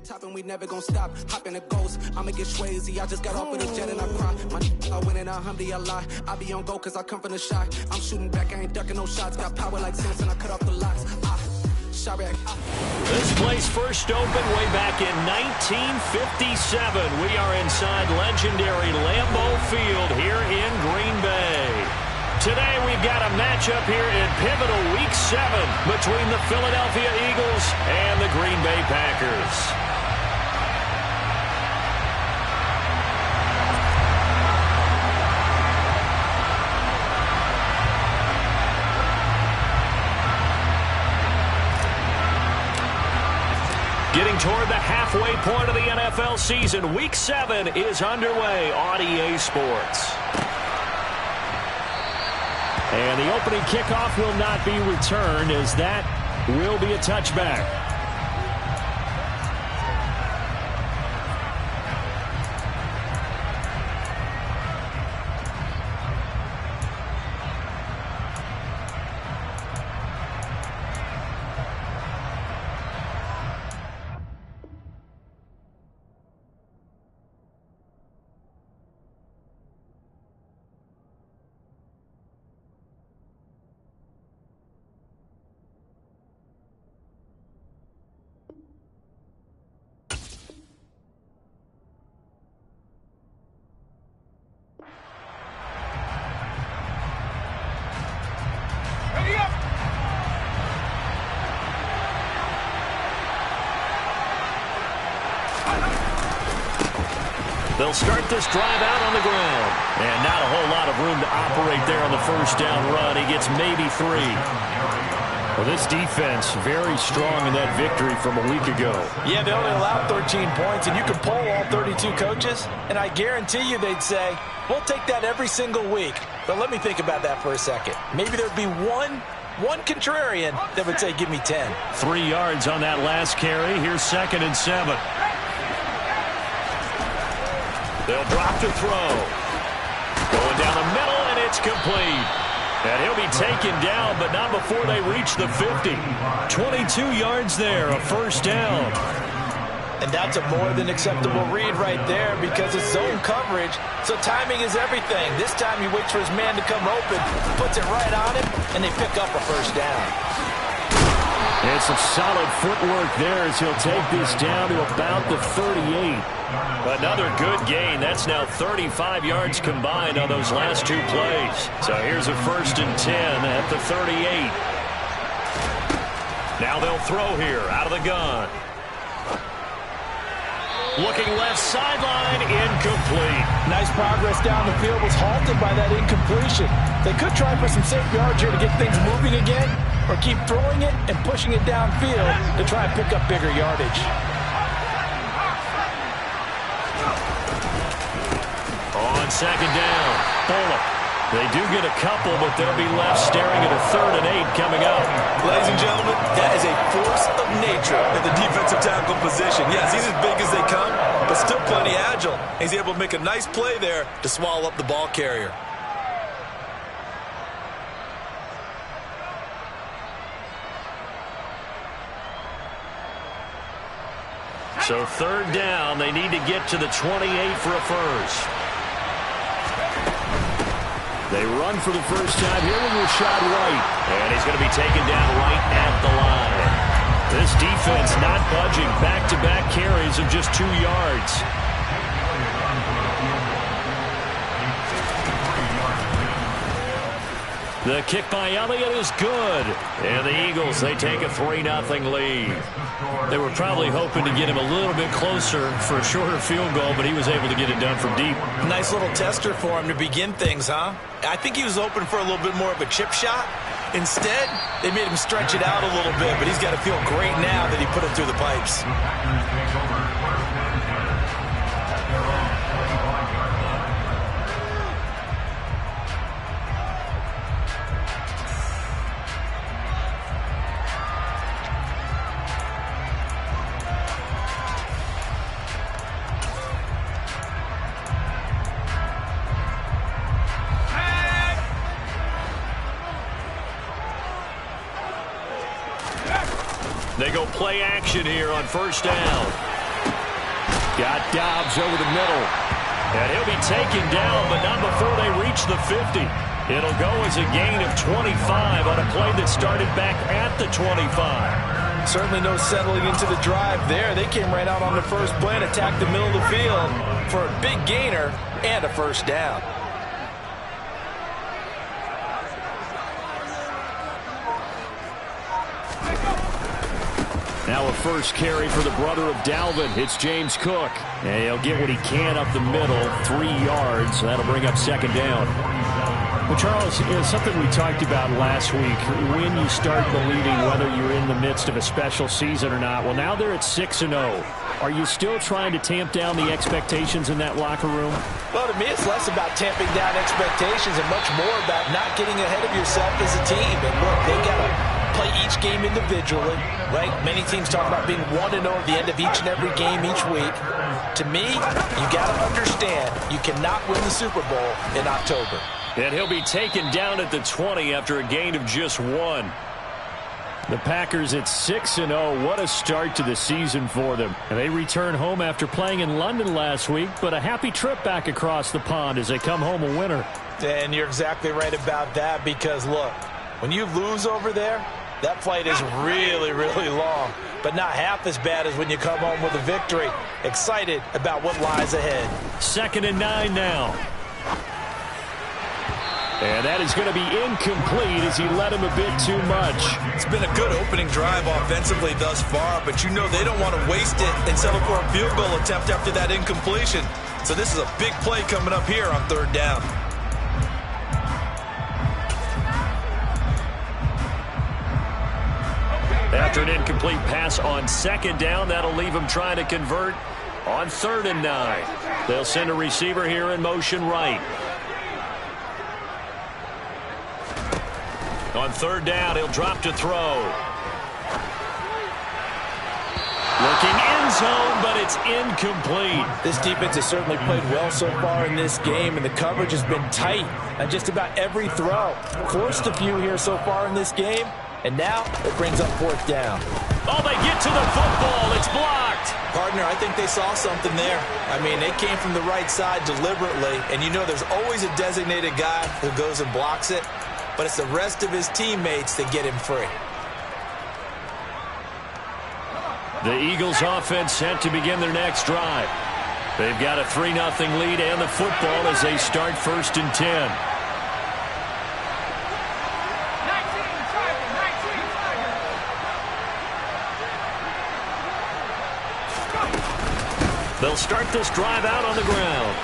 top and we never gon' stop. Hop in a ghost, I'ma get Swayze. I just got off with a jet and I cry. I win in a Humvee, I lie. I be on go cause I come from the shot. I'm shooting back, I ain't ducking no shots. Got power like Samson, I cut off the locks. Shot back. This place first opened way back in 1957. We are inside legendary Lambeau Field here in Green Bay. Today we've got a matchup here in pivotal Week 7 between the Philadelphia Eagles and the Green Bay Packers. Getting toward the halfway point of the NFL season, Week 7 is underway on EA Sports. And the opening kickoff will not be returned, as that will be a touchback. They'll start this drive out on the ground. And not a whole lot of room to operate there on the first down run. He gets maybe 3. Well, this defense very strong in that victory from a week ago. Yeah, they only allowed 13 points, and you can poll all 32 coaches, and I guarantee you they'd say, we'll take that every single week. But let me think about that for a second. Maybe there'd be one contrarian that would say, give me 10. 3 yards on that last carry. Here's 2nd and 7. They'll drop to throw. Going down the middle, and it's complete. And he'll be taken down, but not before they reach the 50. 22 yards there, a first down. And that's a more than acceptable read right there because it's zone coverage, so timing is everything. This time he waits for his man to come open, puts it right on him, and they pick up a first down. And some solid footwork there as he'll take this down to about the 38. Another good gain. That's now 35 yards combined on those last 2 plays. So here's a 1st and 10 at the 38. Now they'll throw here out of the gun. Looking left sideline, incomplete. Nice progress down the field, was halted by that incompletion. They could try for some safe yards here to get things moving again, or keep throwing it and pushing it downfield to try and pick up bigger yardage. On 2nd down, Bullock. They do get a couple, but they'll be left staring at a 3rd and 8 coming up. Ladies and gentlemen, that is a force of nature at the defensive tackle position. Yes, he's as big as they come, but still plenty agile. He's able to make a nice play there to swallow up the ball carrier. So 3rd down, they need to get to the 28 for a first. They run for the first time here with Rachaad White. And he's going to be taken down right at the line. This defense not budging. Back-to-back carries of just 2 yards. The kick by Elliott is good. And the Eagles, they take a 3-0 lead. They were probably hoping to get him a little bit closer for a shorter field goal, but he was able to get it done from deep. Nice little tester for him to begin things, huh? I think he was open for a little bit more of a chip shot. Instead, they made him stretch it out a little bit, but he's got to feel great now that he put it through the pipes. They go play action here on 1st down. Got Dobbs over the middle. And he'll be taken down, but not before they reach the 50. It'll go as a gain of 25 on a play that started back at the 25. Certainly no settling into the drive there. They came right out on the first play and attacked the middle of the field for a big gainer and a first down. Now a first carry for the brother of Dalvin. It's James Cook. And he'll get what he can up the middle, 3 yards. That'll bring up second down. Well, Charles, something we talked about last week, when you start believing whether you're in the midst of a special season or not. Well, now they're at 6-0. Are you still trying to tamp down the expectations in that locker room? Well, to me, it's less about tamping down expectations and much more about not getting ahead of yourself as a team. And look, they got to play each game individually, right? Many teams talk about being 1-0 at the end of each and every game each week. To me, you got to understand you cannot win the Super Bowl in October. And he'll be taken down at the 20 after a gain of just 1. The Packers at 6-0. What a start to the season for them. And they return home after playing in London last week, but a happy trip back across the pond as they come home a winner. And you're exactly right about that because, look, when you lose over there, that flight is really, really long, but not half as bad as when you come home with a victory. Excited about what lies ahead. 2nd and 9 now. And that is going to be incomplete as he led him a bit too much. It's been a good opening drive offensively thus far, but you know they don't want to waste it and settle for a field goal attempt after that incompletion. So this is a big play coming up here on 3rd down. After an incomplete pass on 2nd down, that'll leave him trying to convert on 3rd and 9. They'll send a receiver here in motion right. On 3rd down, he'll drop to throw. Looking end zone, but it's incomplete. This defense has certainly played well so far in this game, and the coverage has been tight on just about every throw. Forced a few here so far in this game, and now it brings up 4th down. Oh, they get to the football. It's blocked. Partner, I think they saw something there. I mean, they came from the right side deliberately, and you know there's always a designated guy who goes and blocks it, but it's the rest of his teammates that get him free. The Eagles offense set to begin their next drive. They've got a 3-0 lead and the football as they start 1st and 10. They'll start this drive out on the ground.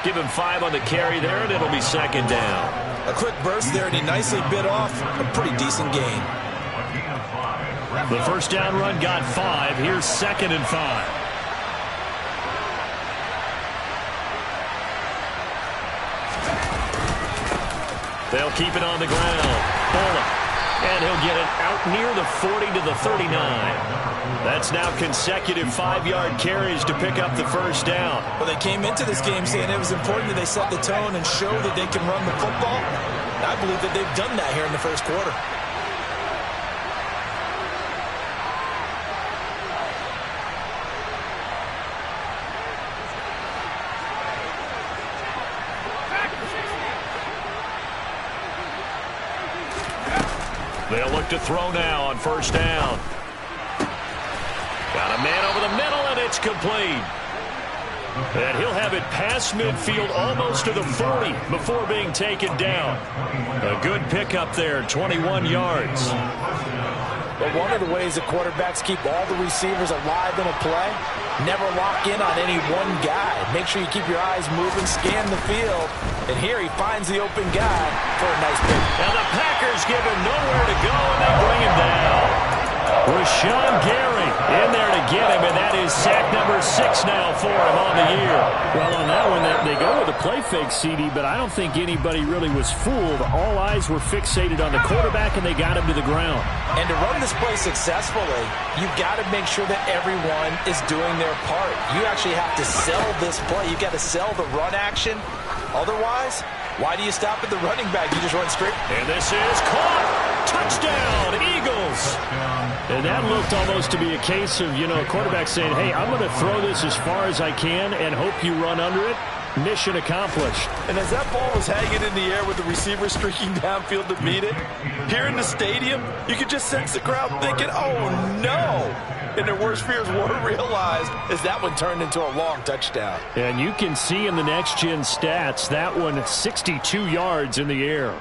Give him 5 on the carry there, and it'll be 2nd down. A quick burst there, and he nicely bit off a pretty decent gain. The 1st down run got 5. Here's 2nd and 5. They'll keep it on the ground. Bullock. And he'll get it out near the 40 to the 39. That's now consecutive 5-yard carries to pick up the 1st down. Well, they came into this game saying it was important that they set the tone and show that they can run the football. And I believe that they've done that here in the 1st quarter. They'll look to throw now on 1st down. Got a man over the middle, and it's complete. And he'll have it past midfield almost to the 40 before being taken down. A good pickup there, 21 yards. But one of the ways that quarterbacks keep all the receivers alive in a play, never lock in on any one guy. Make sure you keep your eyes moving, scan the field. And here he finds the open guy for a nice pick. And the Packers give him nowhere to go, and they bring him down. Rashawn Gary in there to get him, and that is sack number 6 now for him on the year. Well, on that one, they go with a play fake, CD, but I don't think anybody really was fooled. All eyes were fixated on the quarterback, and they got him to the ground. And to run this play successfully, you've got to make sure that everyone is doing their part. You actually have to sell this play. You've got to sell the run action. Otherwise, why do you stop at the running back? You just run straight. And this is caught. Touchdown, Eagles. Charles. And that looked almost to be a case of, a quarterback saying, hey, I'm going to throw this as far as I can and hope you run under it. Mission accomplished. And as that ball was hanging in the air with the receiver streaking downfield to meet it, here in the stadium, you could just sense the crowd thinking, oh, no. And their worst fears were realized as that one turned into a long touchdown. And you can see in the next-gen stats, that one 62 yards in the air.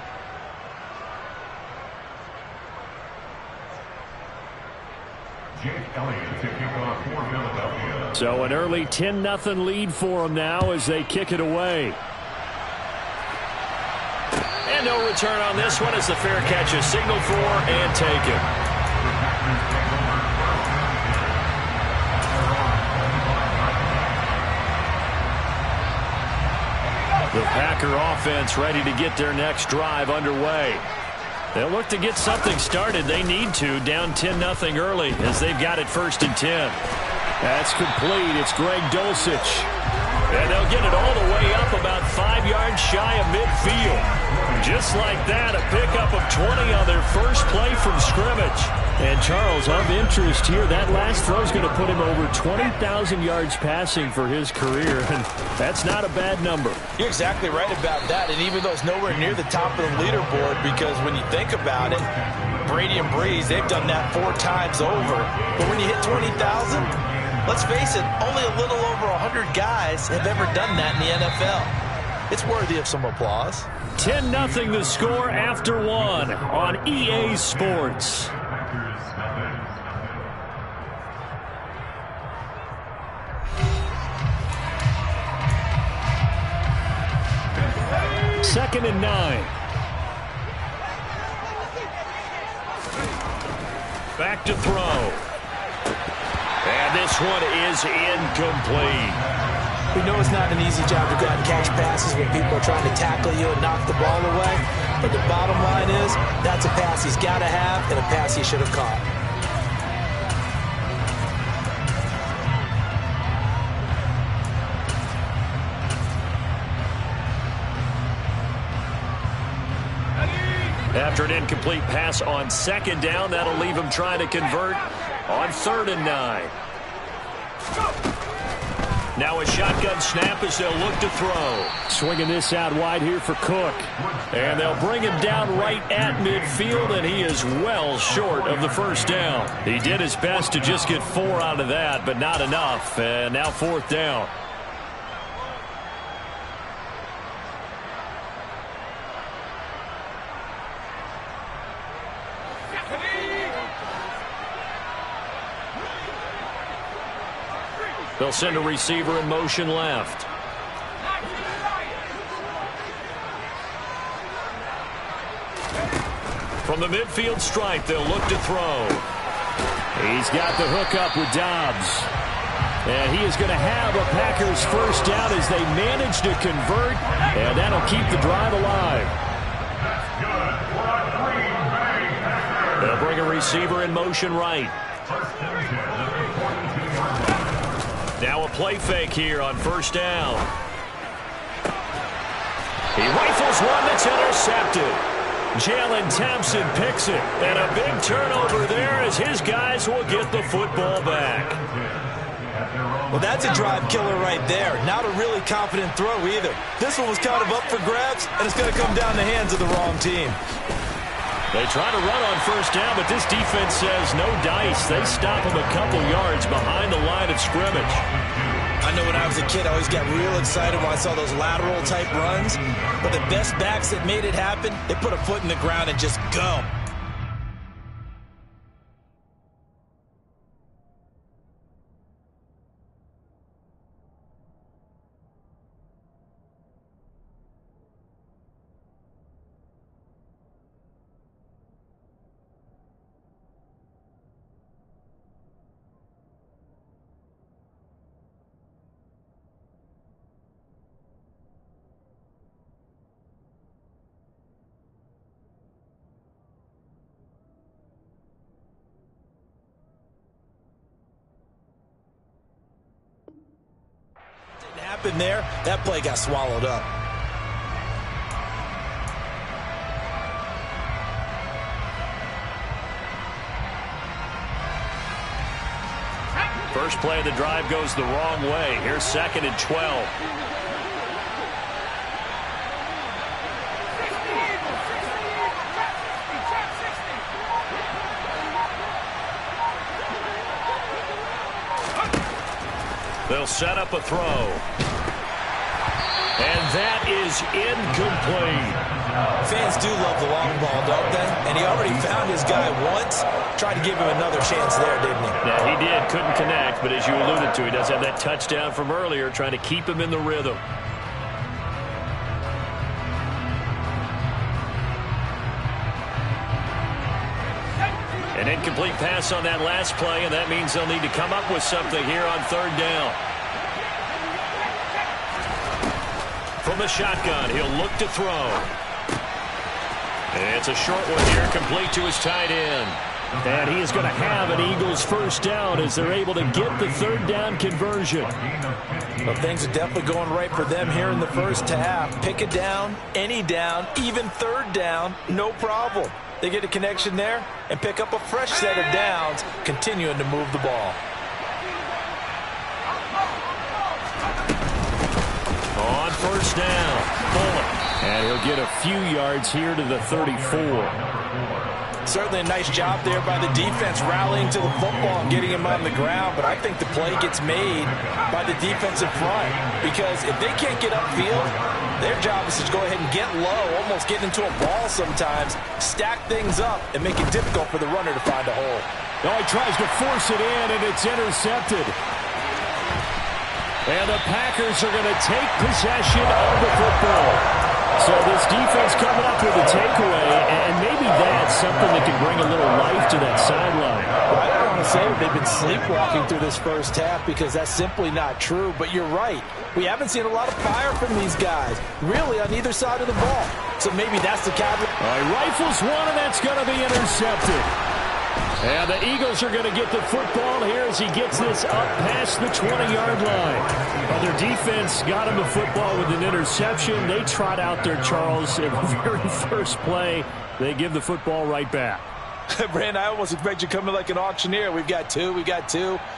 So an early 10-0 lead for them now as they kick it away. And no return on this one as the fair catch is signaled for and taken. The Packer offense ready to get their next drive underway. They'll look to get something started. They need to, down 10-0 early as they've got it 1st and 10. That's complete. It's Greg Dulcich. And they'll get it all the way up about 5 yards shy of midfield. Just like that, a pickup of 20 on their first play from scrimmage. And Charles, of interest here, that last throw is going to put him over 20,000 yards passing for his career, and that's not a bad number. You're exactly right about that, and even though it's nowhere near the top of the leaderboard, because when you think about it, Brady and Breeze, they've done that 4 times over. But when you hit 20,000, let's face it, only a little over 100 guys have ever done that in the NFL. It's worthy of some applause. 10-0 the score after 1 on EA Sports. Second and 9. Back to throw. And this one is incomplete. We know it's not an easy job to go out and catch passes when people are trying to tackle you and knock the ball away. But the bottom line is, that's a pass he's got to have and a pass he should have caught. After an incomplete pass on 2nd down, that'll leave him trying to convert on 3rd and 9. Now a shotgun snap as they'll look to throw. Swinging this out wide here for Cook. And they'll bring him down right at midfield, and he is well short of the 1st down. He did his best to just get 4 out of that, but not enough. And now 4th down. They'll send a receiver in motion left. From the midfield stripe, they'll look to throw. He's got the hookup with Dobbs. And he is going to have a Packers 1st down as they manage to convert, and that'll keep the drive alive. They'll bring a receiver in motion right. Now a play fake here on 1st down. He rifles one that's intercepted. Jalen Thompson picks it. And a big turnover there as his guys will get the football back. Well, that's a drive killer right there. Not a really confident throw either. This one was kind of up for grabs, and it's going to come down the hands of the wrong team. They try to run on 1st down, but this defense says no dice. They stop him a couple yards behind the line of scrimmage. I know when I was a kid, I always got real excited when I saw those lateral-type runs. But the best backs that made it happen, they put a foot in the ground and just go. Happened there, that play got swallowed up. First play of the drive goes the wrong way. Here's 2nd and 12. They'll set up a throw. And that is incomplete. Fans do love the long ball, don't they? And he already found his guy once. Tried to give him another chance there, didn't he? Yeah, he did. Couldn't connect, but as you alluded to, he does have that touchdown from earlier, trying to keep him in the rhythm. An incomplete pass on that last play, and that means they'll need to come up with something here on 3rd down. From the shotgun, he'll look to throw. And it's a short one here, complete to his tight end. And he is going to have an Eagles first down as they're able to get the 3rd down conversion. Well, things are definitely going right for them here in the first half. Pick a down, any down, even 3rd down, no problem. They get a connection there and pick up a fresh set of downs, continuing to move the ball. On 1st down, Bullock. And he'll get a few yards here to the 34. Certainly a nice job there by the defense rallying to the football and getting him on the ground, but I think the play gets made by the defensive front because if they can't get upfield, their job is to go ahead and get low, almost get into a ball sometimes, stack things up, and make it difficult for the runner to find a hole. Oh, he tries to force it in, and it's intercepted. And the Packers are going to take possession of the football. So this defense coming up with a takeaway, and maybe that's something that can bring a little life to that sideline. Well, I don't want to say that they've been sleepwalking through this first half because that's simply not true, but you're right. We haven't seen a lot of fire from these guys, really, on either side of the ball. So maybe that's the caveat. All right, rifles one, and that's going to be intercepted. And the Eagles are going to get the football here as he gets this up past the 20-yard line. Well, their defense got him the football with an interception. They trot out there, Charles, in the very first play. They give the football right back. Brand, I almost expect you coming like an auctioneer. We've got two.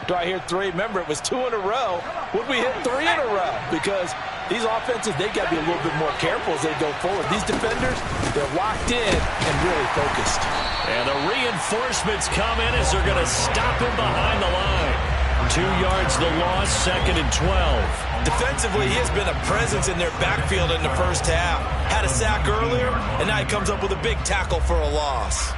Do I hear 3? Remember, it was 2 in a row. Would we hit 3 in a row? Because these offenses, they got to be a little bit more careful as they go forward. These defenders, they're locked in and really focused. And the reinforcements come in as they're going to stop him behind the line. 2 yards the loss, 2nd and 12. Defensively, he has been a presence in their backfield in the first half. Had a sack earlier, and now he comes up with a big tackle for a loss.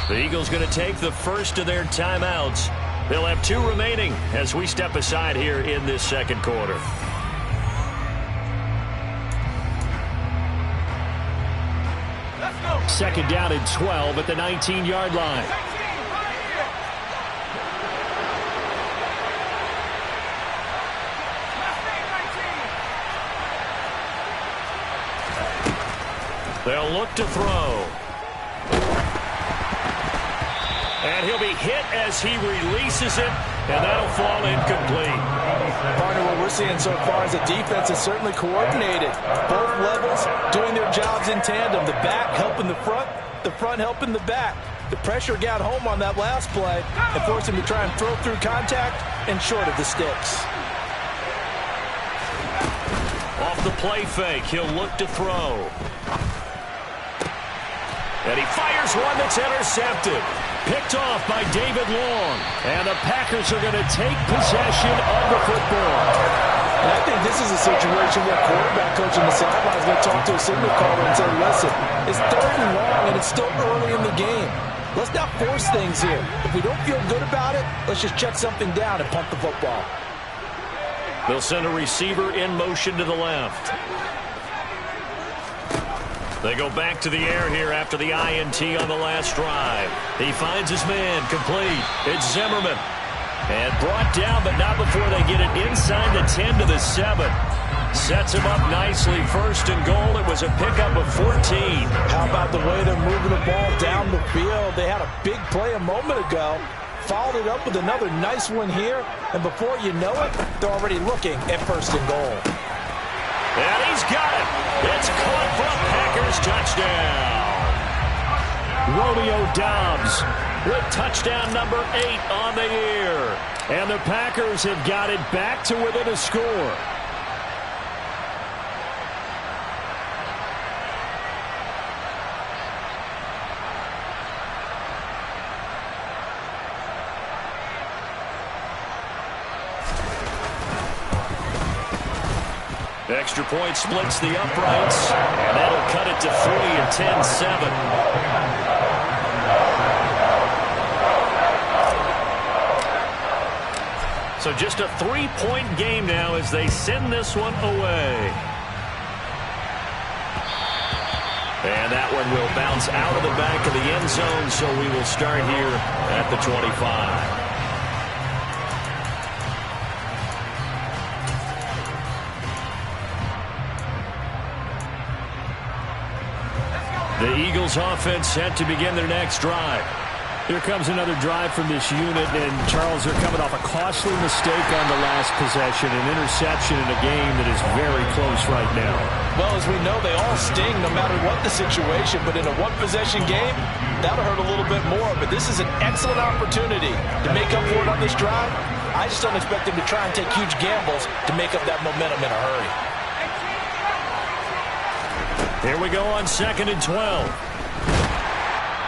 The Eagles going to take the first of their timeouts. They'll have 2 remaining as we step aside here in this second quarter. Let's go. 2nd down and 12 at the 19-yard line. They'll look to throw. And he'll be hit as he releases it, and that'll fall incomplete. Partner, what we're seeing so far is the defense is certainly coordinated. Both levels doing their jobs in tandem. The back helping the front helping the back. The pressure got home on that last play and forced him to try and throw through contact and short of the sticks. Off the play fake, he'll look to throw. And he fires one that's intercepted. Picked off by David Long. And the Packers are going to take possession of the football. And I think this is a situation where quarterback coach on the sideline is going to talk to a signal caller and say, listen, it's 3rd and long and it's still early in the game. Let's not force things here. If we don't feel good about it, let's just check something down and punt the football. They'll send a receiver in motion to the left. They go back to the air here after the INT on the last drive. He finds his man, complete. It's Zimmerman. And brought down, but not before they get it inside the 10 to the 7. Sets him up nicely. First and goal. It was a pickup of 14. How about the way they're moving the ball down the field? They had a big play a moment ago. Followed it up with another nice one here. And before you know it, they're already looking at first and goal. And he's got it. It's caught for a Packers touchdown. Romeo Doubs with touchdown number 8 on the year. And the Packers have got it back to within a score. Extra point splits the uprights, and that'll cut it to 3 at 10-7. So just a 3-point game now as they send this one away. And that one will bounce out of the back of the end zone, so we will start here at the 25. The Eagles offense set to begin their next drive. Here comes another drive from this unit, and Charles, they're coming off a costly mistake on the last possession, an interception in a game that is very close right now. Well, as we know, they all sting no matter what the situation, but in a one-possession game, that'll hurt a little bit more. But this is an excellent opportunity to make up for it on this drive. I just don't expect them to try and take huge gambles to make up that momentum in a hurry. Here we go on 2nd and 12.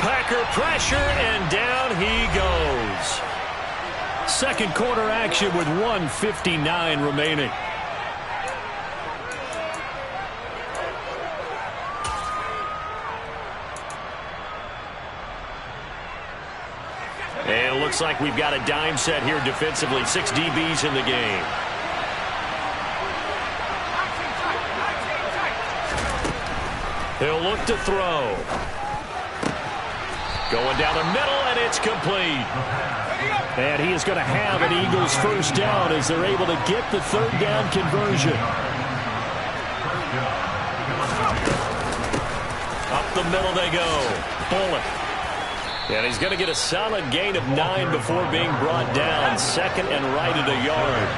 Packer pressure, and down he goes. Second quarter action with 1:59 remaining. And it looks like we've got a dime set here defensively. 6 DBs in the game. He'll look to throw. Going down the middle, and it's complete. And he is going to have an Eagles first down as they're able to get the third down conversion. Up the middle they go. Bullock. And he's going to get a solid gain of 9 before being brought down. 2nd and right at a yard.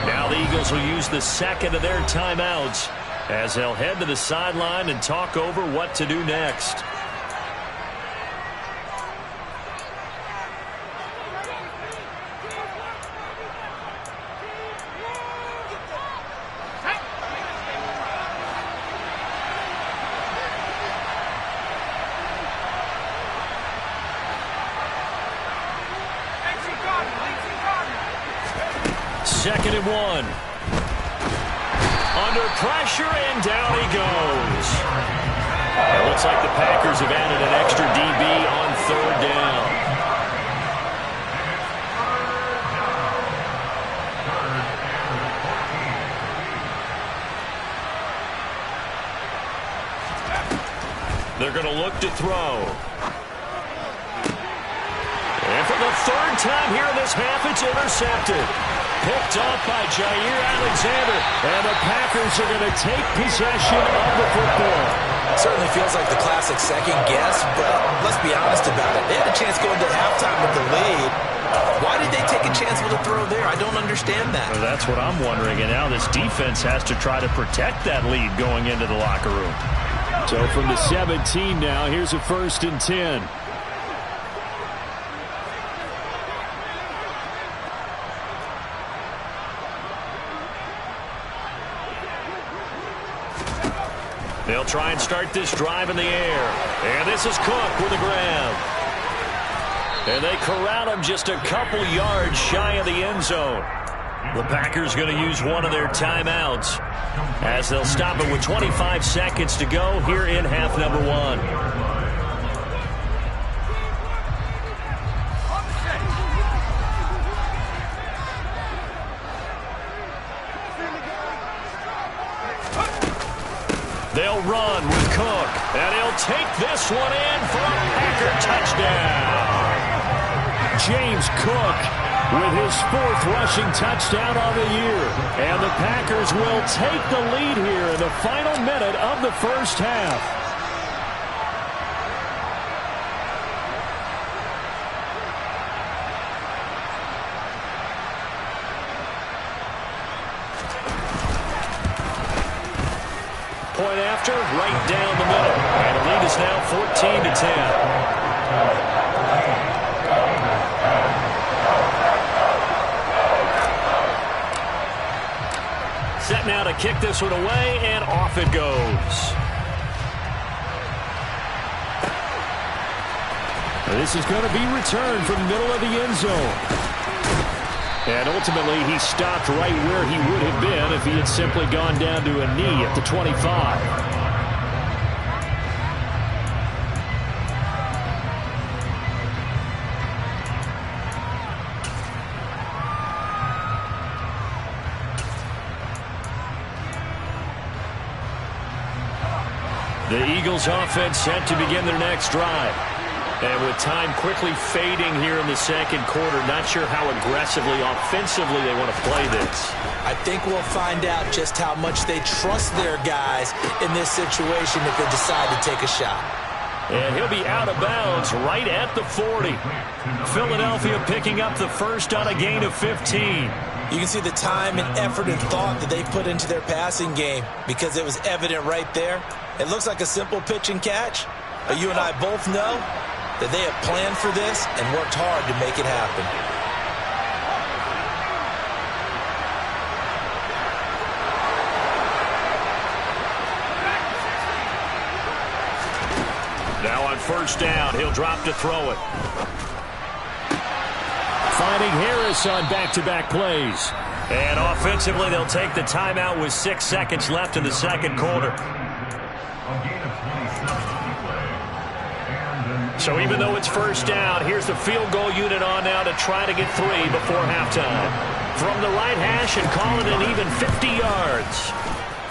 Now the Eagles will use the second of their timeouts as they'll head to the sideline and talk over what to do next. Second and 1. Under pressure, and down he goes. It looks like the Packers have added an extra DB on 3rd down. They're going to look to throw. And for the 3rd time here in this half, it's intercepted. Picked off by Jair Alexander. And the Packers are going to take possession of the football. It certainly feels like the classic second guess, but let's be honest about it. They had a chance going to halftime with the lead. Why did they take a chance with a throw there? I don't understand that. Well, that's what I'm wondering. And now this defense has to try to protect that lead going into the locker room. So from the 17 now, here's a 1st and 10. They'll try and start this drive in the air. And this is Cook with a grab. And they corral him just a couple yards shy of the end zone. The Packers going to use one of their timeouts as they'll stop it with 25 seconds to go here in half number 1. They'll run with Cook, and he'll take this one in for a Packer touchdown. James Cook with his 4th rushing touchdown on the year. And the Packers will take the lead here in the final minute of the first half. Point after, right down the middle. And the lead is now 14-10. Set now to kick this one away, and off it goes. This is going to be returned from the middle of the end zone. And ultimately, he stopped right where he would have been if he had simply gone down to a knee at the 25. The Eagles offense set to begin their next drive. And with time quickly fading here in the second quarter, not sure how aggressively, offensively they want to play this. I think we'll find out just how much they trust their guys in this situation if they decide to take a shot. And he'll be out of bounds right at the 40. Philadelphia picking up the first on a gain of 15. You can see the time and effort and thought that they put into their passing game because it was evident right there. It looks like a simple pitch and catch, but you and I both know that they have planned for this and worked hard to make it happen. Now on first down, he'll drop to throw it. Finding Harris on back-to-back plays. And offensively, they'll take the timeout with 6 seconds left in the second quarter. So even though it's first down, here's the field goal unit on now to try to get 3 before halftime. From the right hash and call it an even 50 yards.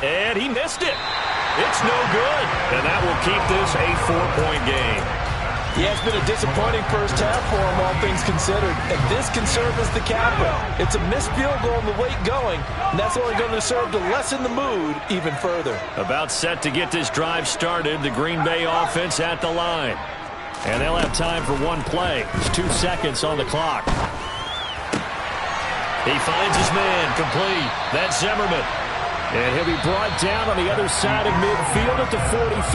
And he missed it. It's no good. And that will keep this a 4-point game. Yeah, it's been a disappointing first half for him, all things considered. And this can serve as the capper. It's a missed field goal in the late going, and that's only going to serve to lessen the mood even further. About set to get this drive started, the Green Bay offense at the line. And they'll have time for one play. It's 2 seconds on the clock. He finds his man complete. That's Zimmerman. And he'll be brought down on the other side of midfield at the 43.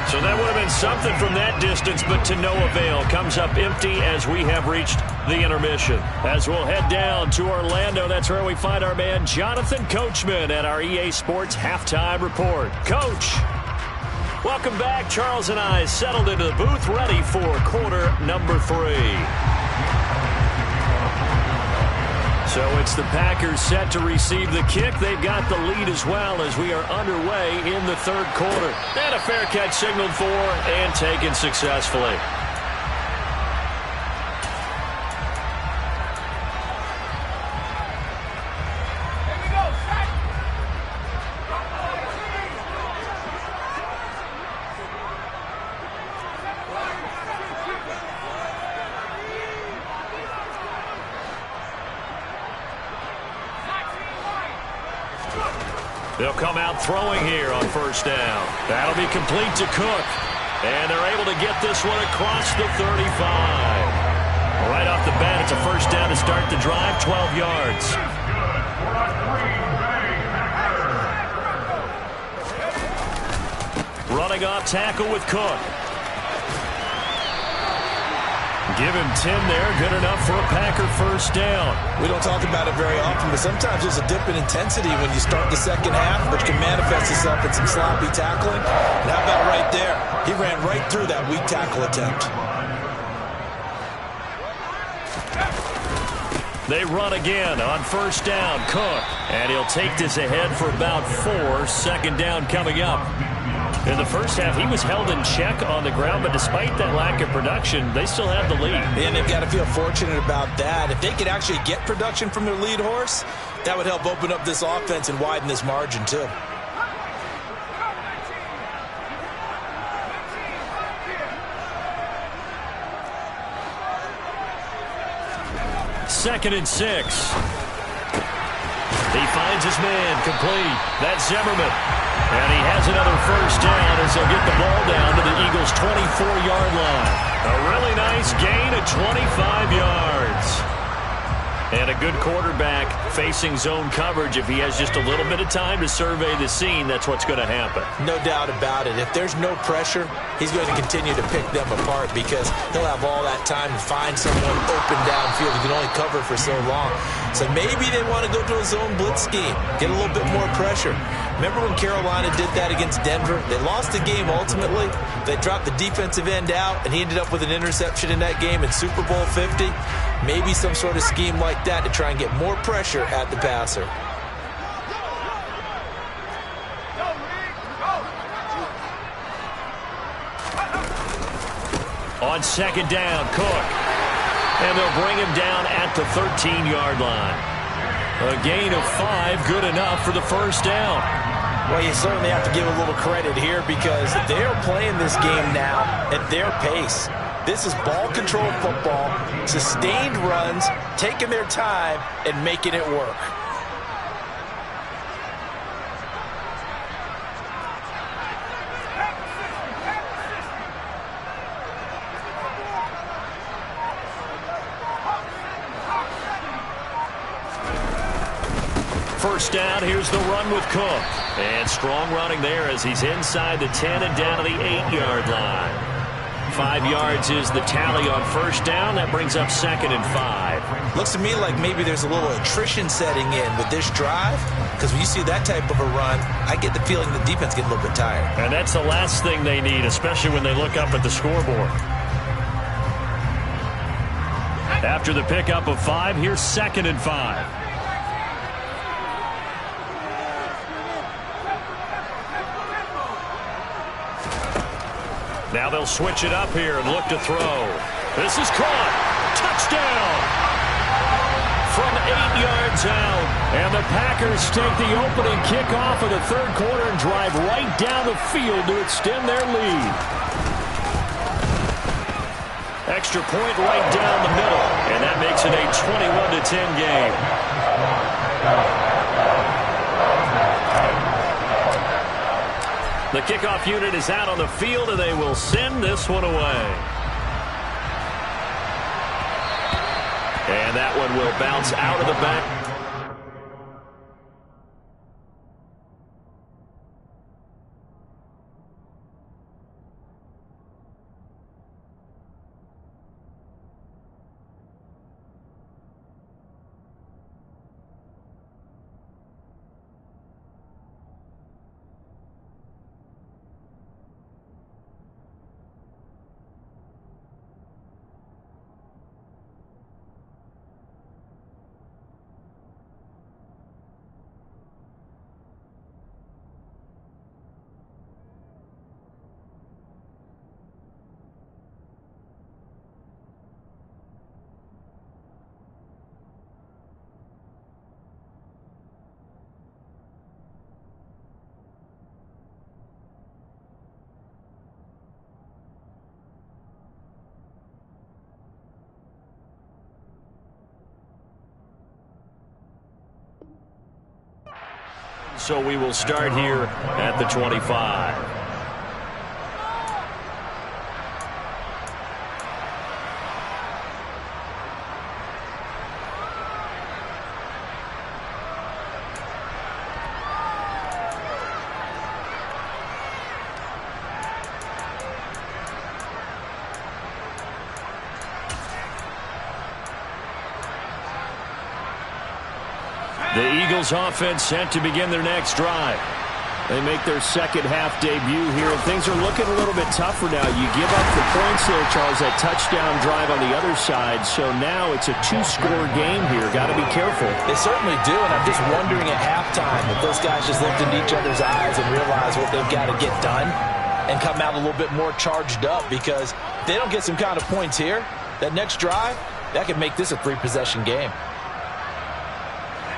So that would have been something from that distance, but to no avail. Comes up empty as we have reached the intermission. As we'll head down to Orlando, that's where we find our man Jonathan Coachman at our EA Sports Halftime Report. Coach, welcome back. Charles and I settled into the booth, ready for quarter number 3. So it's the Packers set to receive the kick. They've got the lead as well as we are underway in the third quarter. And a fair catch signaled for and taken successfully. They'll come out throwing here on first down. That'll be complete to Cook. And they're able to get this one across the 35. Right off the bat, it's a first down to start the drive, 12 yards. Running off tackle with Cook. Give him 10 there, good enough for a Packer first down. We don't talk about it very often, but sometimes there's a dip in intensity when you start the second half, which can manifest itself in some sloppy tackling. And how about right there? He ran right through that weak tackle attempt. They run again on first down, Cook. And he'll take this ahead for about 4, second down coming up. In the first half, he was held in check on the ground, but despite that lack of production, they still have the lead. And they've got to feel fortunate about that. If they could actually get production from their lead horse, that would help open up this offense and widen this margin, too. 2nd and 6. He finds his man, complete. That's Zimmerman. And he has another first down as they'll get the ball down to the Eagles' 24-yard line. A really nice gain of 25 yards. And a good quarterback facing zone coverage. If he has just a little bit of time to survey the scene, that's what's going to happen. No doubt about it. If there's no pressure, he's going to continue to pick them apart because he'll have all that time to find someone open downfield. He can only cover for so long. So maybe they want to go to a zone blitz scheme, get a little bit more pressure. Remember when Carolina did that against Denver? They lost the game ultimately. They dropped the defensive end out, and he ended up with an interception in that game in Super Bowl 50. Maybe some sort of scheme like that to try and get more pressure at the passer. On 2nd down, Cook. And they'll bring him down at the 13-yard line. A gain of 5, good enough for the first down. Well, you certainly have to give a little credit here because they're playing this game now at their pace. This is ball control football, sustained runs, taking their time and making it work. First down, here's the run with Cook. And strong running there as he's inside the 10 and down to the 8-yard line. 5 yards is the tally on first down. That brings up 2nd and 5. Looks to me like maybe there's a little attrition setting in with this drive because when you see that type of a run, I get the feeling the defense gets a little bit tired. And that's the last thing they need, especially when they look up at the scoreboard. After the pickup of 5, here's 2nd and 5. Now they'll switch it up here and look to throw. This is caught. Touchdown! From 8 yards out. And the Packers take the opening kickoff of the third quarter and drive right down the field to extend their lead. Extra point right down the middle. And that makes it a 21-10 game. The kickoff unit is out on the field, and they will send this one away. And that one will bounce out of the back. So we will start here at the 25. The Eagles offense set to begin their next drive. They make their second half debut here, and things are looking a little bit tougher now. You give up the points there, Charles, that touchdown drive on the other side, so now it's a 2-score game here. Got to be careful. They certainly do, and I'm just wondering at halftime if those guys just looked into each other's eyes and realized what they've got to get done and come out a little bit more charged up, because if they don't get some kind of points here, that next drive, that could make this a 3-possession game.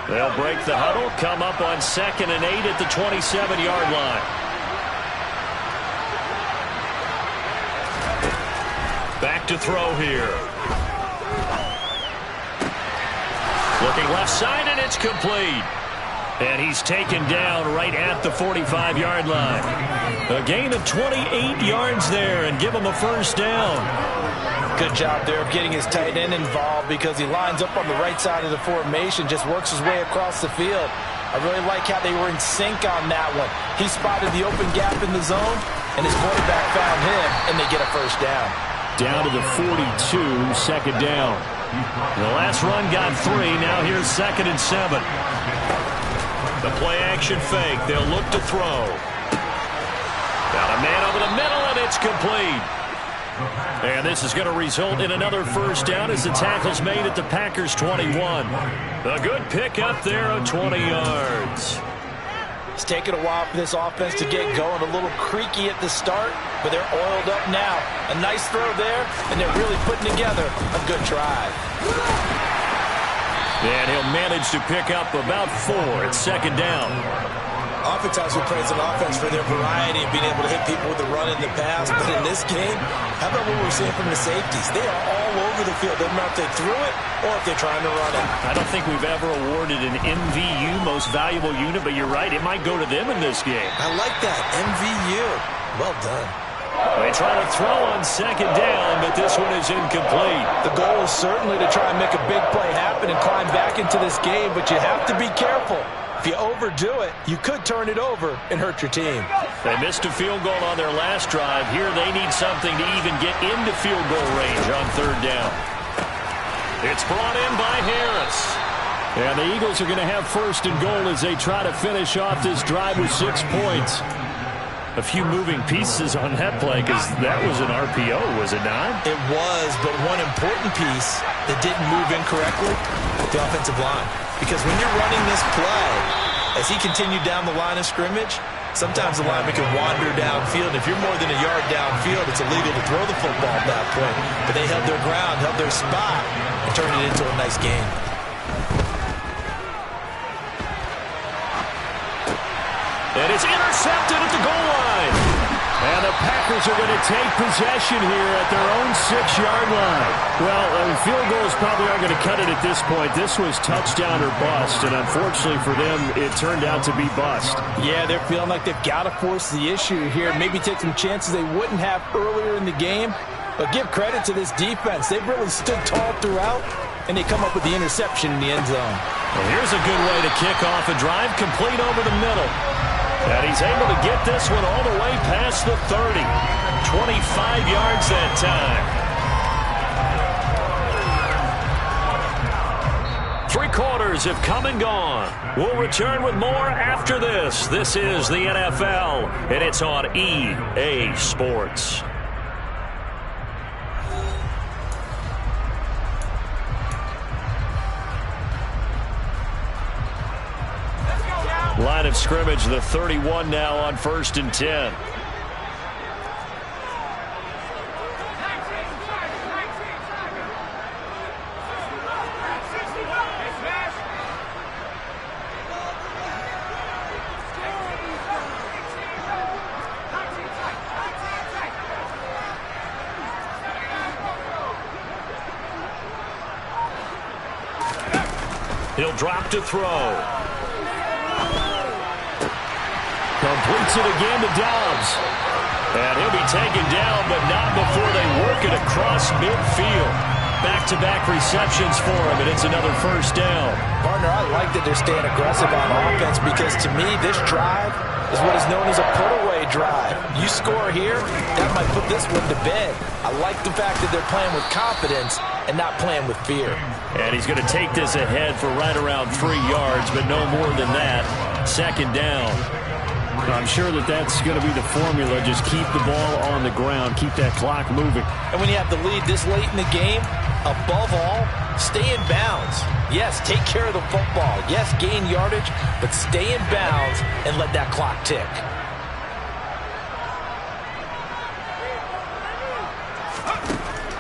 They'll break the huddle, come up on 2nd and 8 at the 27-yard line. Back to throw here. Looking left side, and it's complete. And he's taken down right at the 45-yard line. A gain of 28 yards there and give him a first down. Good job there of getting his tight end involved because he lines up on the right side of the formation, just works his way across the field. I really like how they were in sync on that one. He spotted the open gap in the zone, and his quarterback found him, and they get a first down. Down to the 42, second down. The last run got 3. Now here's 2nd and 7. The play-action fake. They'll look to throw. Got a man over the middle, and it's complete. And this is going to result in another first down as the tackle's made at the Packers' 21. A good pickup there of 20 yards. It's taken a while for this offense to get going. A little creaky at the start, but they're oiled up now. A nice throw there, and they're really putting together a good drive. And he'll manage to pick up about 4 at 2nd down. Oftentimes we praise an offense for their variety and being able to hit people with the run in the pass. But in this game, how about what we're seeing from the safeties? They are all over the field. Doesn't matter if they threw it or if they're trying to run it. I don't think we've ever awarded an MVU, most valuable unit, but you're right, it might go to them in this game. I like that, MVU. Well done. They try to throw on 2nd down, but this one is incomplete. The goal is certainly to try and make a big play happen and climb back into this game, but you have to be careful. If you overdo it, you could turn it over and hurt your team. They missed a field goal on their last drive. Here they need something to even get into field goal range on 3rd down. It's brought in by Harris. And the Eagles are going to have 1st and goal as they try to finish off this drive with 6 points. A few moving pieces on that play because that was an RPO, was it not? It was, but one important piece that didn't move incorrectly, the offensive line. Because when you're running this play, as he continued down the line of scrimmage, sometimes the lineman can wander downfield. If you're more than a yard downfield, it's illegal to throw the football at that point. But they held their ground, held their spot, and turned it into a nice game. And it's intercepted at the goal line. And the Packers are going to take possession here at their own 6-yard line. Well, field goals probably aren't going to cut it at this point. This was touchdown or bust, and unfortunately for them, it turned out to be bust. Yeah, they're feeling like they've got to force the issue here. Maybe take some chances they wouldn't have earlier in the game. But give credit to this defense. They've really stood tall throughout, and they come up with the interception in the end zone. Well, here's a good way to kick off a drive, complete over the middle. And he's able to get this one all the way past the 30. 25 yards that time. 3 quarters have come and gone. We'll return with more after this. This is the NFL, and it's on EA Sports. Line of scrimmage, the 31 now on 1st and 10. He'll drop to throw. Completes it again to Dobbs. And he'll be taken down, but not before they work it across midfield. Back-to-back receptions for him, and it's another first down. Partner, I like that they're staying aggressive on offense because, to me, this drive is what is known as a put-away drive. You score here, that might put this one to bed. I like the fact that they're playing with confidence and not playing with fear. And he's going to take this ahead for right around 3 yards, but no more than that. 2nd down. I'm sure that that's going to be the formula. Just keep the ball on the ground. Keep that clock moving. And when you have the lead this late in the game, above all, stay in bounds. Yes, take care of the football. Yes, gain yardage, but stay in bounds and let that clock tick.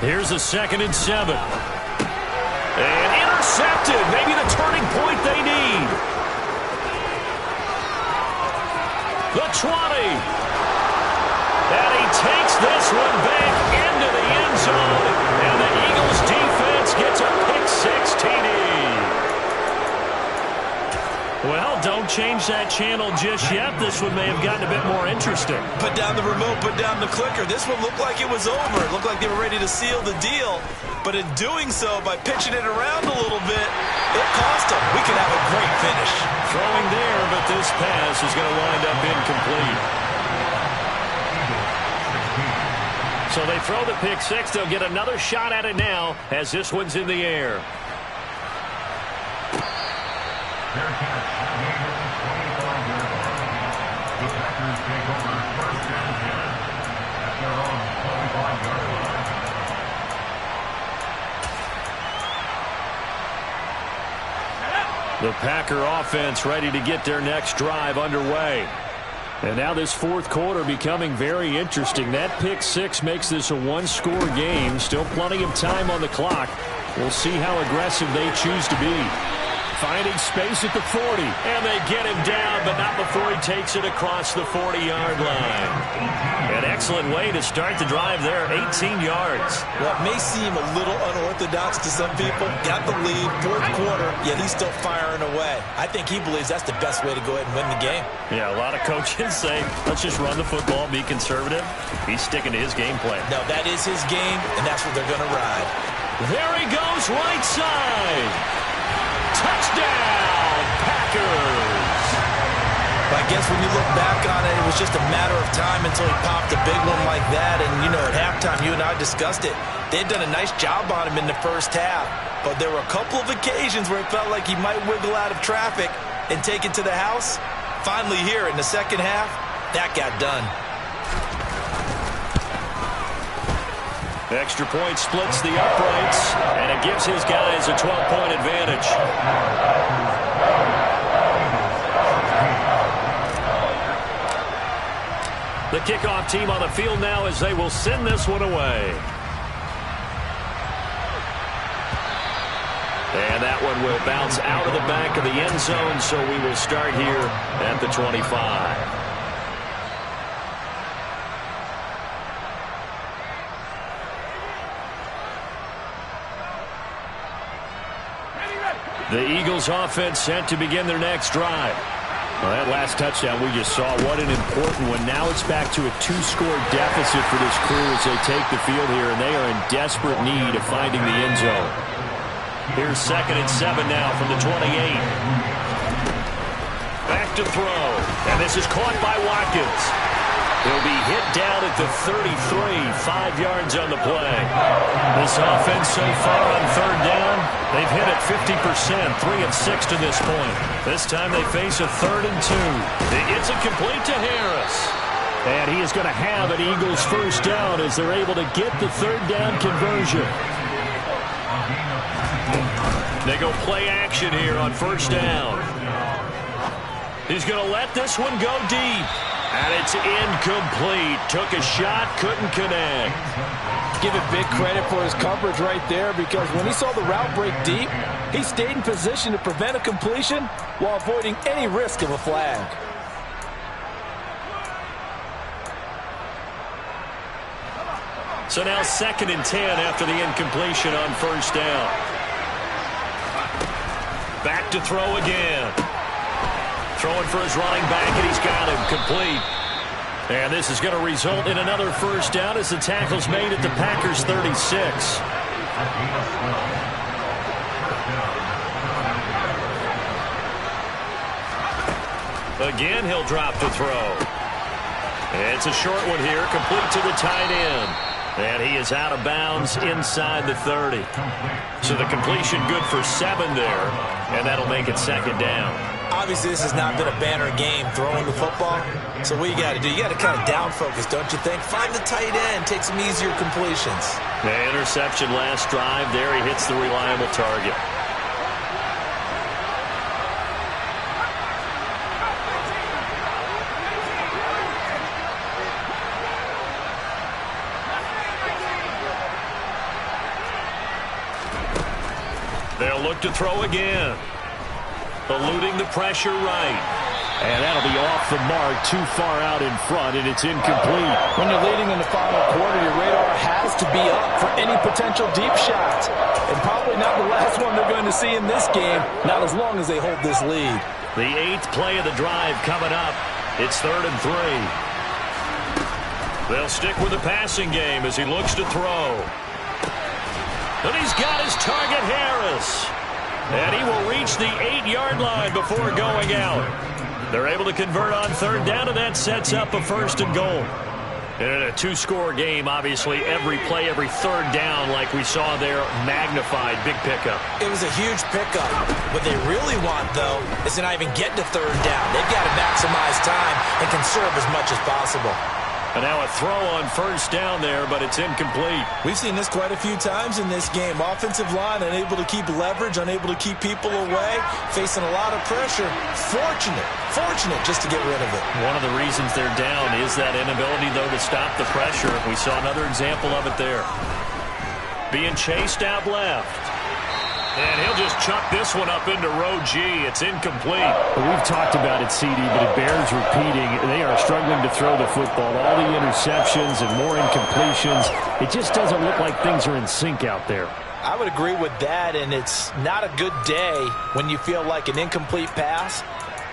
Here's a 2nd and 7. And intercepted. Maybe the turning point they need. The 20. And he takes this one back into the end zone. And the Eagles defense gets a pick 6 TD. Well, don't change that channel just yet. This one may have gotten a bit more interesting. Put down the remote, put down the clicker. This one looked like it was over. It looked like they were ready to seal the deal. But in doing so, by pitching it around a little bit, it cost them. We could have a great finish. Throwing there, but this pass is going to wind up incomplete. So they throw the pick six. They'll get another shot at it now as this one's in the air. The Packer offense ready to get their next drive underway. And now this fourth quarter becoming very interesting. That pick six makes this a one-score game. Still plenty of time on the clock. We'll see how aggressive they choose to be. Finding space at the 40. And they get him down, but not before he takes it across the 40-yard line. An excellent way to start the drive there, 18 yards. Well, it may seem a little unorthodox to some people. Got the lead, fourth quarter, yet he's still firing away. I think he believes that's the best way to go ahead and win the game. Yeah, a lot of coaches say, let's just run the football, be conservative. He's sticking to his game plan. No, that is his game, and that's what they're going to ride. There he goes, right side. Touchdown, Packers! I guess when you look back on it, it was just a matter of time until he popped a big one like that. And, you know, at halftime, you and I discussed it. They'd done a nice job on him in the first half. But there were a couple of occasions where it felt like he might wiggle out of traffic and take it to the house. Finally here in the second half, that got done. The extra point splits the uprights, and it gives his guys a 12-point advantage. The kickoff team on the field now as they will send this one away. And that one will bounce out of the back of the end zone, so we will start here at the 25. The Eagles offense set to begin their next drive. Well, that last touchdown we just saw, what an important one. Now it's back to a two-score deficit for this crew as they take the field here, and they are in desperate need of finding the end zone. Here's 2nd and 7 now from the 28. Back to throw, and this is caught by Watkins. He'll be hit down at the 33, 5 yards on the play. This offense so far on third down, they've hit it 50%, 3 of 6 to this point. This time they face a 3rd and 2. It's incomplete to Harris. And he is going to have an Eagles first down as they're able to get the third down conversion. They go play action here on first down. He's going to let this one go deep. And it's incomplete. Took a shot, couldn't connect. Give it big credit for his coverage right there, because when he saw the route break deep, he stayed in position to prevent a completion while avoiding any risk of a flag. So now 2nd and 10 after the incompletion on first down. Back to throw again. Throwing for his running back, and he's got him complete. And this is going to result in another first down as the tackle's made at the Packers' 36. Again, he'll drop to throw. It's a short one here, complete to the tight end. And he is out of bounds inside the 30. So the completion good for 7 there, and that'll make it 2nd down. Obviously, this has not been a banner game throwing the football. So what you got to do, you got to kind of down focus, don't you think? Find the tight end, take some easier completions. The interception last drive there. He hits the reliable target. They'll look to throw again. Eluding the pressure right. And that'll be off the mark, too far out in front, and it's incomplete. When you're leading in the final quarter, your radar has to be up for any potential deep shots. and probably not the last one they're going to see in this game, not as long as they hold this lead. The 8th play of the drive coming up. It's 3rd and 3. They'll stick with the passing game as he looks to throw. And he's got his target, Harris. And he will reach the 8-yard line before going out. They're able to convert on 3rd down, and that sets up a 1st and goal. In a 2-score game, obviously, every play, every 3rd down, like we saw there, magnified. Big pickup. It was a huge pickup. What they really want, though, is to not even get to 3rd down. They've got to maximize time and conserve as much as possible. And now a throw on 1st down there, but it's incomplete. We've seen this quite a few times in this game. Offensive line unable to keep leverage, unable to keep people away, facing a lot of pressure. Fortunate just to get rid of it. One of the reasons they're down is that inability, though, to stop the pressure. We saw another example of it there. Being chased out left. And he'll just chuck this one up into row G. It's incomplete. We've talked about it, CD, but it bears repeating. They are struggling to throw the football. All the interceptions and more incompletions. It just doesn't look like things are in sync out there. I would agree with that, and it's not a good day when you feel like an incomplete pass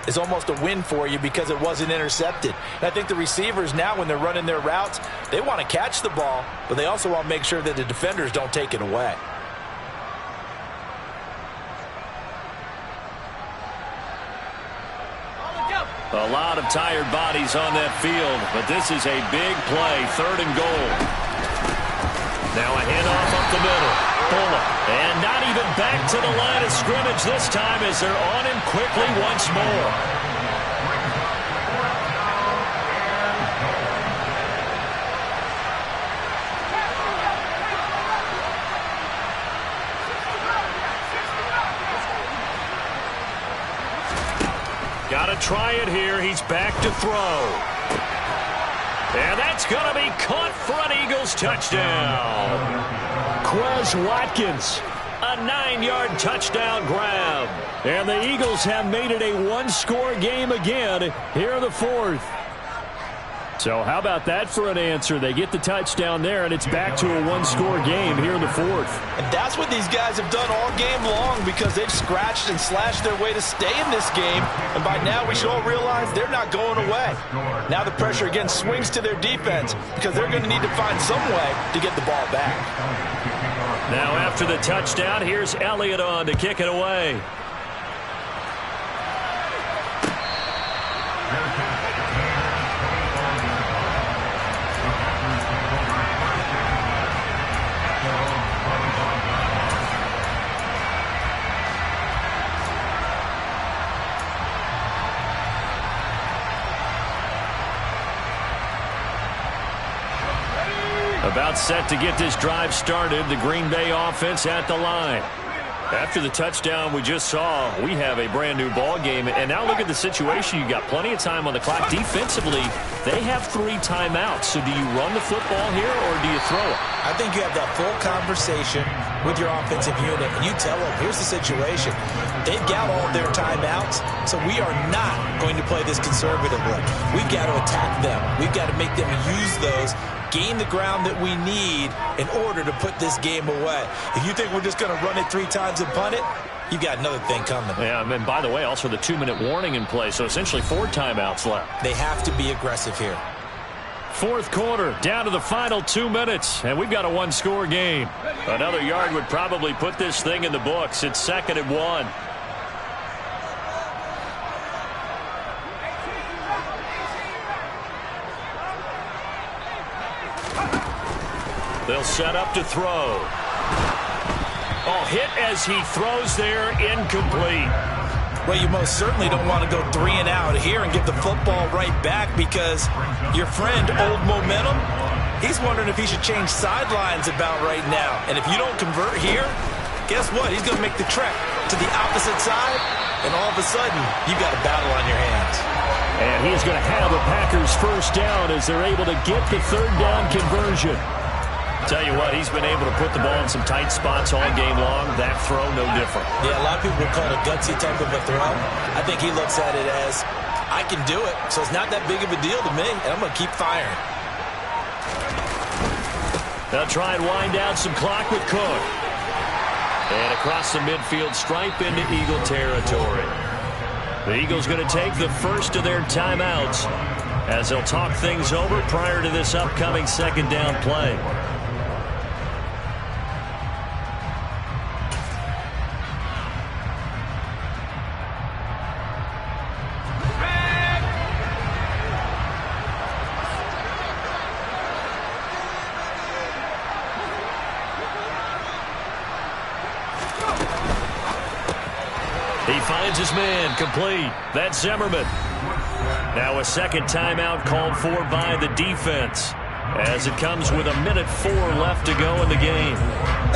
is almost a win for you because it wasn't intercepted. And I think the receivers now, when they're running their routes, they want to catch the ball, but they also want to make sure that the defenders don't take it away. A lot of tired bodies on that field, but this is a big play, 3rd and goal. Now a handoff up the middle. Bullock, and not even back to the line of scrimmage this time as they're on him quickly once more. Got to try it here. He's back to throw. And that's going to be caught for an Eagles touchdown. Quez Watkins. A 9-yard touchdown grab. And the Eagles have made it a 1-score game again here in the 4th. So how about that for an answer? They get the touchdown there, and it's back to a 1-score game here in the 4th. And that's what these guys have done all game long because they've scratched and slashed their way to stay in this game. And by now we should all realize they're not going away. Now the pressure again swings to their defense because they're going to need to find some way to get the ball back. Now after the touchdown, here's Elliott on to kick it away. About set to get this drive started, the Green Bay offense at the line. After the touchdown we just saw, we have a brand new ball game. And now look at the situation. You got plenty of time on the clock. Defensively, they have 3 timeouts. So do you run the football here or do you throw it? I think you have that full conversation with your offensive unit, and you tell them, here's the situation. They've got all their timeouts, so we are not going to play this conservatively. We've got to attack them. We've got to make them use those, gain the ground that we need in order to put this game away. If you think we're just going to run it 3 times and punt it, you've got another thing coming. Yeah, and by the way, also the 2-minute warning in play, so essentially 4 timeouts left. They have to be aggressive here. 4th quarter, down to the final 2 minutes, and we've got a 1-score game. Another yard would probably put this thing in the books. It's 2nd and 1. They'll set up to throw. Oh, hit as he throws there, incomplete. Well, you most certainly don't want to go 3 and out here and give the football right back because your friend, Old Momentum, he's wondering if he should change sidelines about right now. And if you don't convert here, guess what? He's going to make the trek to the opposite side, and all of a sudden, you've got a battle on your hands. And he's going to have the Packers 1st down as they're able to get the 3rd down conversion. Tell you what, he's been able to put the ball in some tight spots all game long. That throw, no different. Yeah, a lot of people would call it a gutsy type of a throw. I think he looks at it as, I can do it, so it's not that big of a deal to me, and I'm going to keep firing. They'll try and wind down some clock with Cook. And across the midfield stripe into Eagle territory. The Eagles going to take the first of their timeouts as they'll talk things over prior to this upcoming second down play. He finds his man, complete. That's Zimmerman. Now a second timeout called for by the defense as it comes with 1:04 left to go in the game.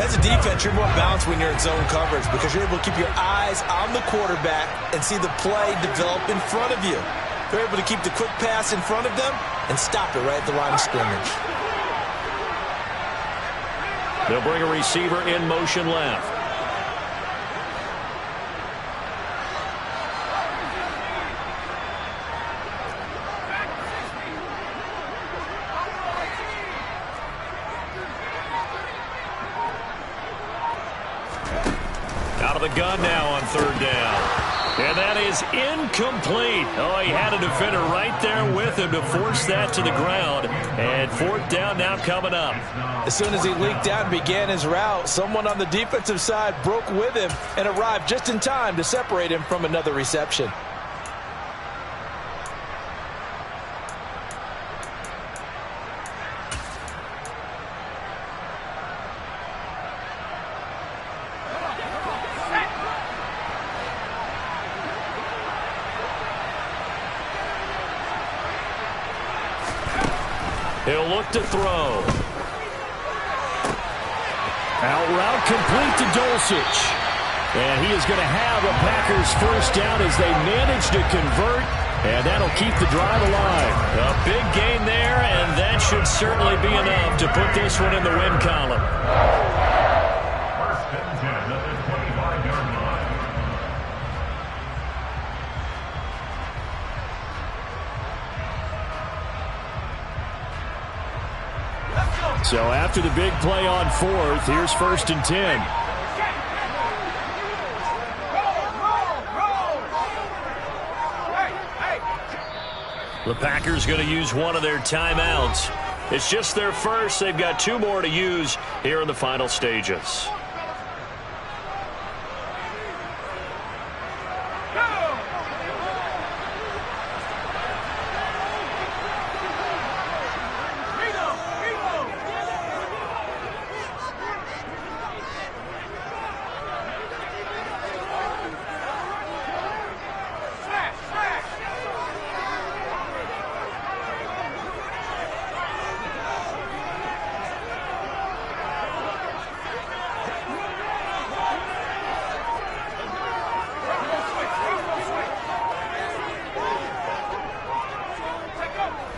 As a defense, you're more balanced when you're in zone coverage because you're able to keep your eyes on the quarterback and see the play develop in front of you. They're able to keep the quick pass in front of them and stop it right at the line of scrimmage. They'll bring a receiver in motion left. Out of the gun now on third down. And that is incomplete. Oh, he had a defender right there with him to force that to the ground. And fourth down now coming up. As soon as he leaked out and began his route, someone on the defensive side broke with him and arrived just in time to separate him from another reception. He'll look to throw. Out route complete to Dulcich. And he is going to have a Packers first down as they manage to convert. And that'll keep the drive alive. A big gain there, and that should certainly be enough to put this one in the win column. So after the big play on fourth, here's 1st and 10. The Packers going to use one of their timeouts. It's just their first. They've got 2 more to use here in the final stages.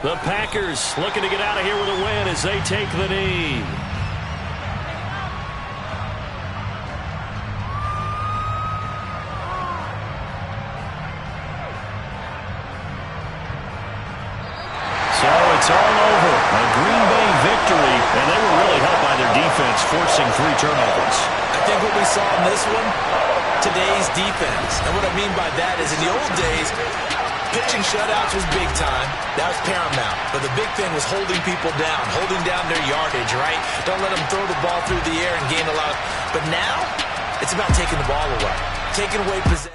The Packers looking to get out of here with a win as they take the knee. So it's all over. A Green Bay victory, and they were really helped by their defense, forcing 3 turnovers. I think what we saw in this one, today's defense. And what I mean by that is in the old days, pitching shutouts was big time. That was paramount. But the big thing was holding people down, holding down their yardage, right? Don't let them throw the ball through the air and gain a lot. But now, it's about taking the ball away, taking away possession.